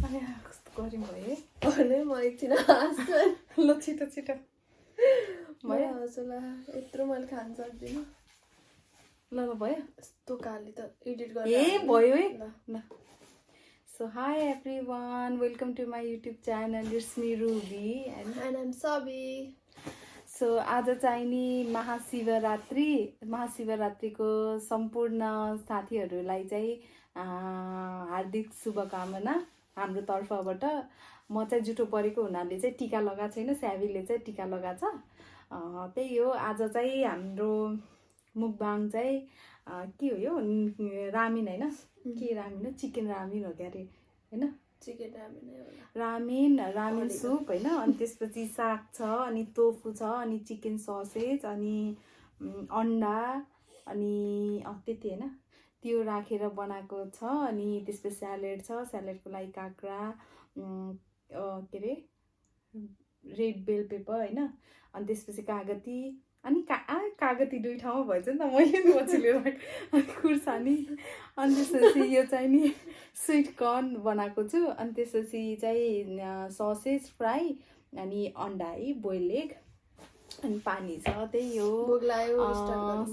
कस्तो गरौँ भयो भने म एकछिन हाँस्छु ल छिटो छिटो भयो हजुर यत्रो मैले खान सक्दिनँ ल ल भयो यस्तो काली त एडिट गर्न ए भयो है ल so hi everyone welcome to my YouTube channel it's me Ruby and I'm Sabi so आज चाहिँ नि महाशिवरात्रिको सम्पूर्ण साथीहरूलाई चाहिँ हार्दिक शुभकामना हाम्रो तर्फबाट म चाहिँ जुठो परेको हुनाले चाहिँ टिका लगाएको छैन स्याबीले चाहिँ टिका लगाएको छ त्यही हो आज चाहिँ हाम्रो मुकबाङ चाहिँ के हो यो रामेन होइन के रामेन हो चिकन रामेन हो क्या अरे होइन चिकन रामेन सुप होइन अनि त्यसपछि साग छ अनि टोफू छ अनि चिकन ससेज अनि अन्डा अनि त्यति होइन त्यो राखेर बनाएको छ अनि त्यसपछि स्यालेड छ स्यालेडको लागि काँक्रा के अरे रेड बेल पेपर होइन अनि त्यसपछि कागती अनि कागती दुई ठाउँमा भएछ नि त मैले पछिल्लो खुर्सानी अनि त्यसपछि यो चाहिँ नि स्विट कर्न बनाएको छु अनि त्यसपछि चाहिँ ससेज फ्राई अनि अन्डा है बोइल एग अनि पानी छ त्यही हो भोक लाग्यो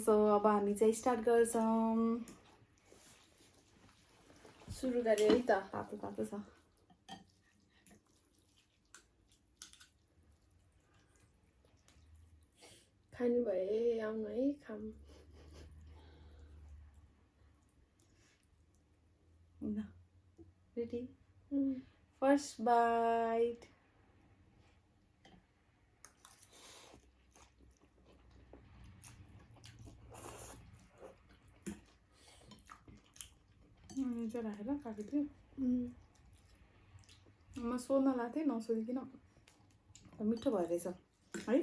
सो अब हामी चाहिँ स्टार्ट गर्छौँ सुरु गरे है त तातो तातो छ खानु भए आउनु है खाम रेडी फर्स्ट बाइट चाहिँ राखेर खाएको थिएँ म सोध्न लाएको थिएँ नसोधिकन मिठो भएर रहेछ है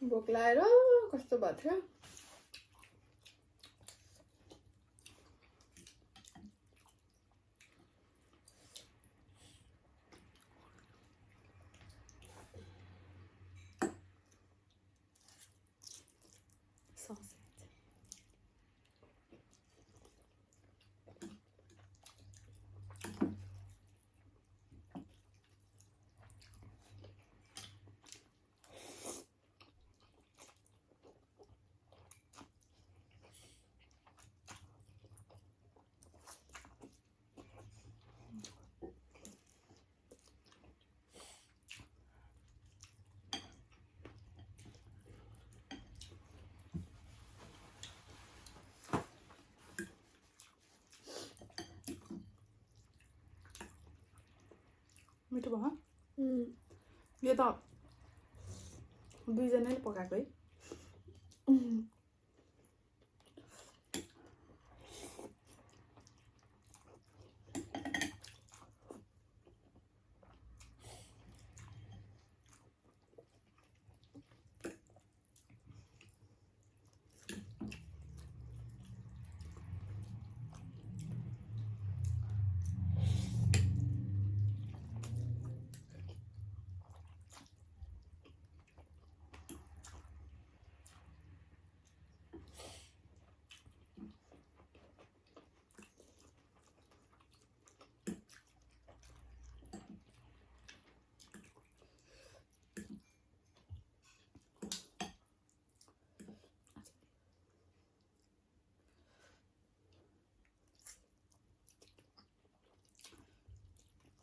भोक लागेर कस्तो भएको थियो मिठो भयो यो त दुईजनाले पकाएको है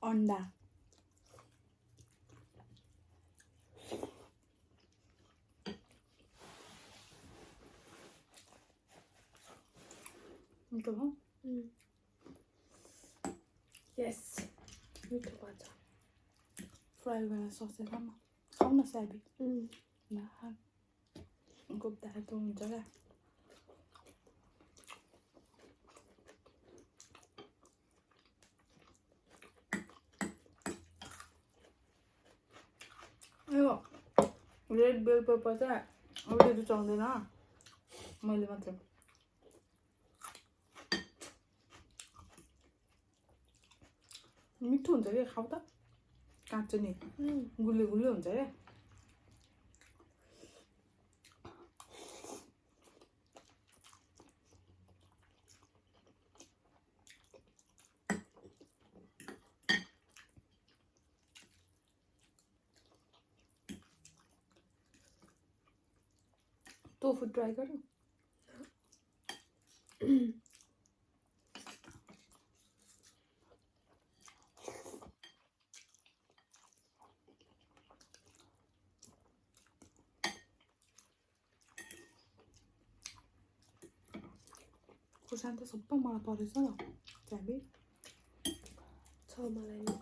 अन्डा मिठो भयो यस मिठो भन्छ फ्राई गरेर ससेज खाऊ न स्याबी गोप्दाखेरि त हुन्छ क्या यो रेड बेल पेपर चाहिँ अरूले रुचाउँदैन मैले मात्र मिठो हुन्छ क्या खाऊ त काँचो नि गुलियो गुलियो हुन्छ क्या टोफू ट्राई गरौँ खुर्सानी त सबै मलाई परेछ चाबी छ मलाई नि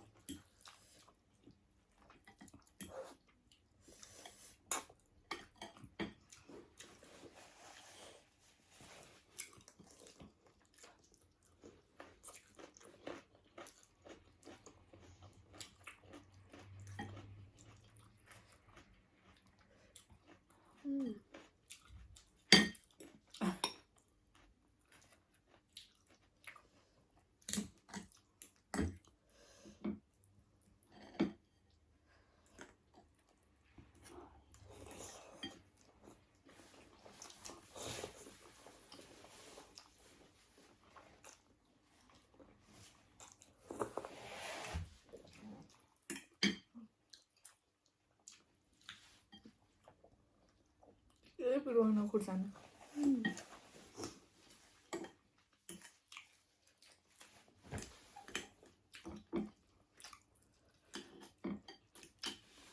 पिरो होइन खुर्सानी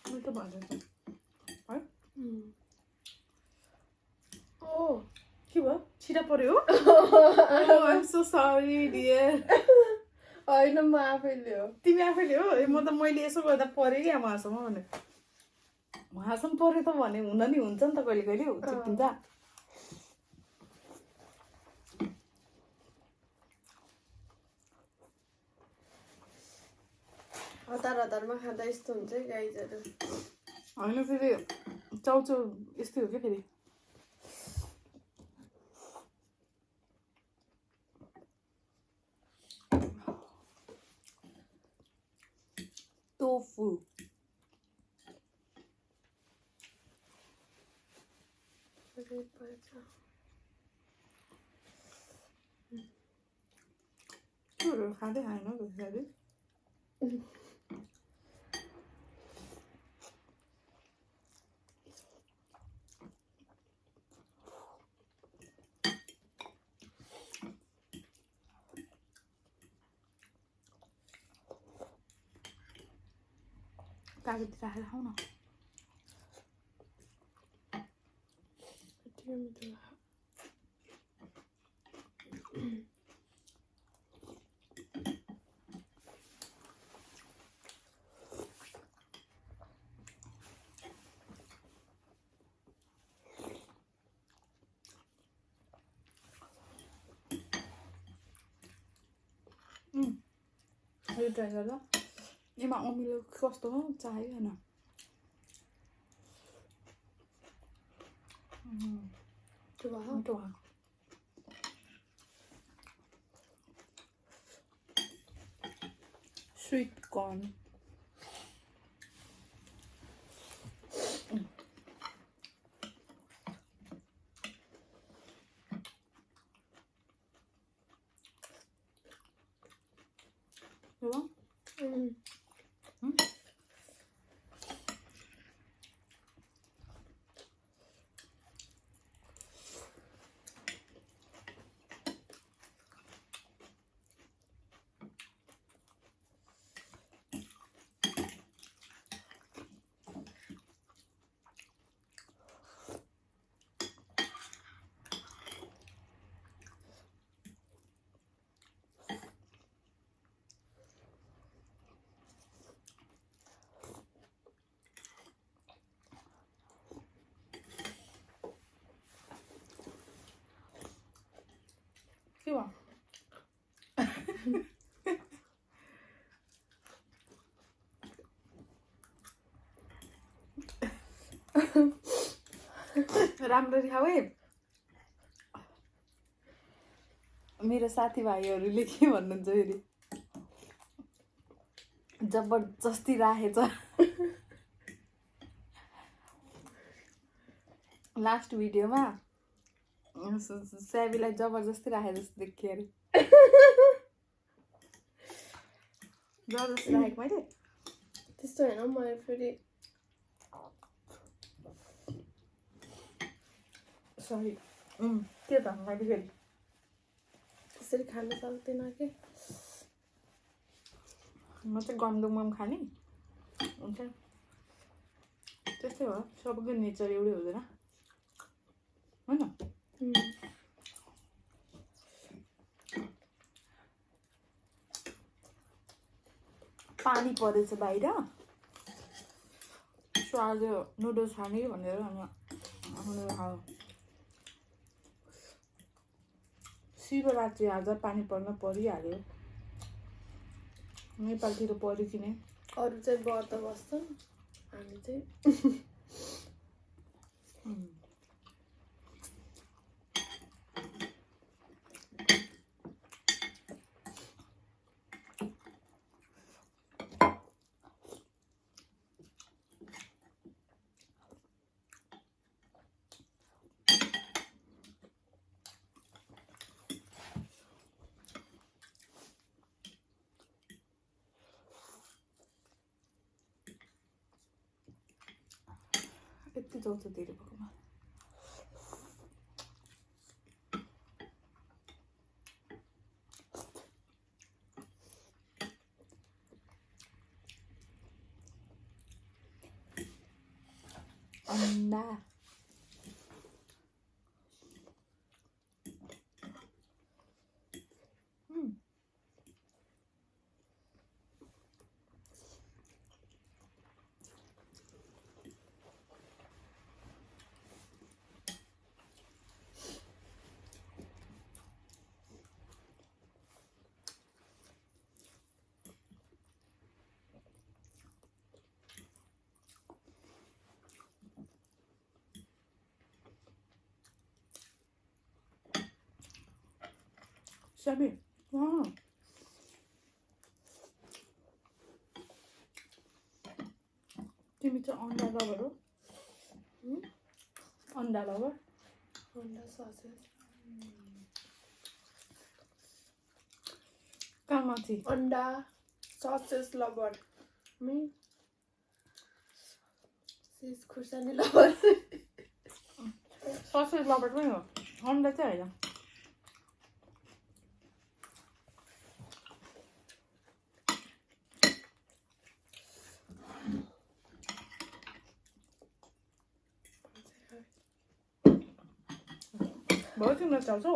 मिठो भन्छ है ओ के भयो छिटा पर्यो I am so sorry dear होइन म आफैले हो तिमी आफैले हो म त मैले यसो गर्दा पऱ्यो क्या उहाँसम्म भने उहाँसम्म पऱ्यो त भने हुन नि हुन्छ नि त कहिले कहिले चिप्पिन्छ हतार हतारमा खाँदा यस्तो हुन्छ गाइजहरू होइन फेरि चाउचाउ यस्तै हो क्या फेरि टोफू के खाँदै खाएन त्यसरी कागती राखेर खाऊ न यो ट्राई गर्दा यसमा अमिलो कस्तो हो चाहियो होइन मिठो भयो स्वीट कॉर्न के भयो राम्ररी खाऊ है मेरो साथीभाइहरूले के भन्नुहुन्छ फेरि जबरजस्ती राखेछ लास्ट भिडियोमा स्याबीलाई जबरजस्ती राखे जस्तो देखियो अरे जबरजस्ती राखेको मैले त्यस्तो हैन म फेरि सरी के त मैले फेरि त्यसरी खान सक्दैन के म चाहिँ गम खाने हुन्छ त्यस्तै हो सबैको नेचर एउटै हुँदैन हैन पानी परेछ बाहिर सो आज नुडल्स खाने भनेर शिवरात्रि आज पानी पर्न परिहाल्यो नेपालतिर पऱ्यो कि नै अरू चाहिँ व्रत बस्छन् हामी चाहिँ यति जाउँछ धेरै पकाउन अन्डा Sabi, wow. तिमी चाहिँ अन्डा लभर हो अन्डा लभर अन्डा ससेज कहाँ माथि अन्डा ससेज लभर मी सिज खुर्सानी लभर ससेज लभर पनि हो अन्डा चाहिँ होइन भयो तिम्रो चाल्छौ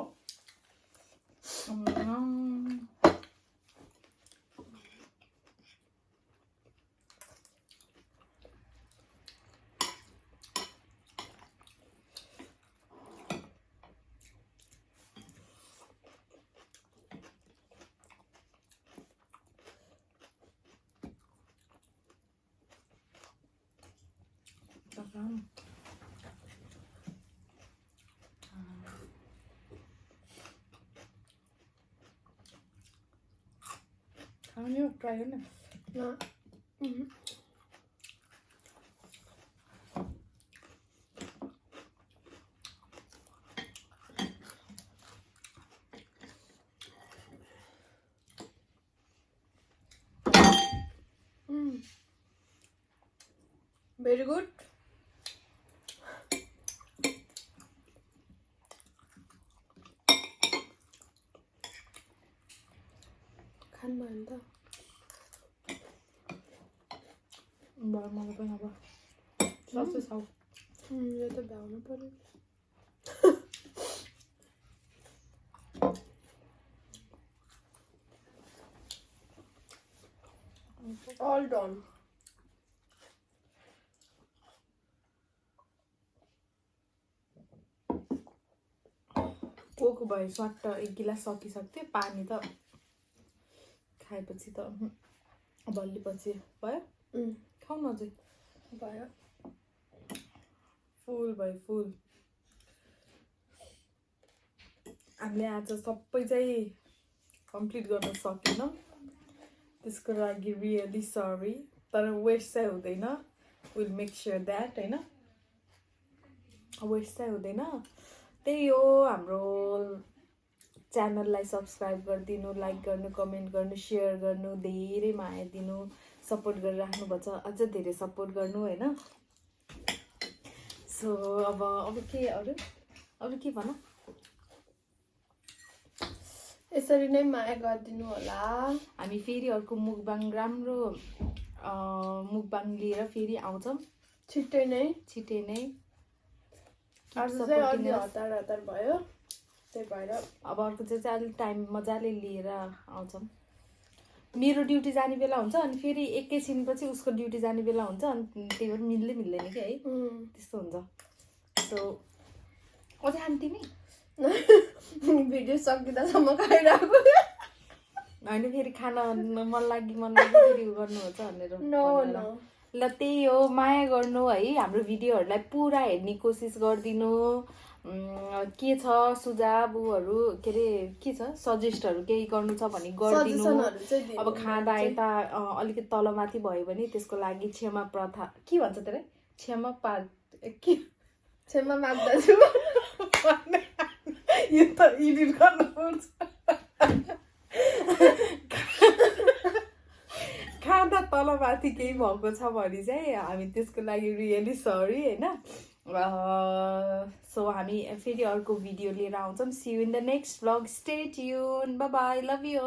खाने ट्राई गर्न भेरी गुड खानु भयो नि त मलाई पनि अब ससेज खाऊ यो त भ्याउनु पर्यो all done कोको भयो सट्ट एक गिलास सकिसक्थ्यो पानी त खाएपछि त बल्लीपछि भयो खाऊ न अझै भयो फुल भयो फुल हामीले आज सबै चाहिँ कम्प्लिट गर्न सकेनौँ त्यसको लागि रियली सरी, तर वेस्ट चाहिँ हुँदैन, विल मेक स्योर द्याट होइन, वेस्ट चाहिँ हुँदैन। त्यही हो, हाम्रो च्यानललाई सब्सक्राइब गरिदिनु, लाइक गर्नु, कमेन्ट गर्नु, सेयर गर्नु, धेरै माया दिनु, सपोर्ट गरिराख्नु भएको छ, अझ धेरै सपोर्ट गर्नु होइन। सो अब के अरू के भन, यसरी नै माया गरिदिनु होला। हामी फेरि अर्को मुकबाङ, राम्रो मुकबाङ लिएर फेरि आउँछौँ छिट्टै नै। आज चाहिँ अलि हतार भयो, त्यही भएर अब अर्को चाहिँ अलिक टाइम मजाले लिएर आउँछौँ। मेरो ड्युटी जाने बेला हुन्छ, अनि फेरि एकैछिनपछि उसको ड्युटी जाने बेला हुन्छ, अनि त्यही भएर मिल्दैन कि है, त्यस्तो हुन्छ। सो अझै खानु तिमी? भिडियो सकिँदासम्म खाइरहेको। होइन फेरि खाना मन लागि फेरि उ गर्नुहुन्छ भनेर। ल त्यही हो, माया गर्नु है, हाम्रो भिडियोहरूलाई पुरा हेर्ने कोसिस गरिदिनु। के छ सुझावहरू, के अरे के छ सजेस्टहरू केही गर्नु छ भने गरिदिनु। अब खाँदा यता अलिकति तलमाथि भयो भने त्यसको लागि क्षमा प्रथा, के भन्छ त्यसलाई, क्षमा माग्दछु। यो त एडिट गर्नुपर्छ। खाँदा तलमाथि केही भएको छ भने चाहिँ हामी त्यसको लागि रियली सरी होइन। सो हामी फेरि अर्को भिडियो लिएर आउँछौँ। See you in the next vlog, stay tune, bye bye, love you.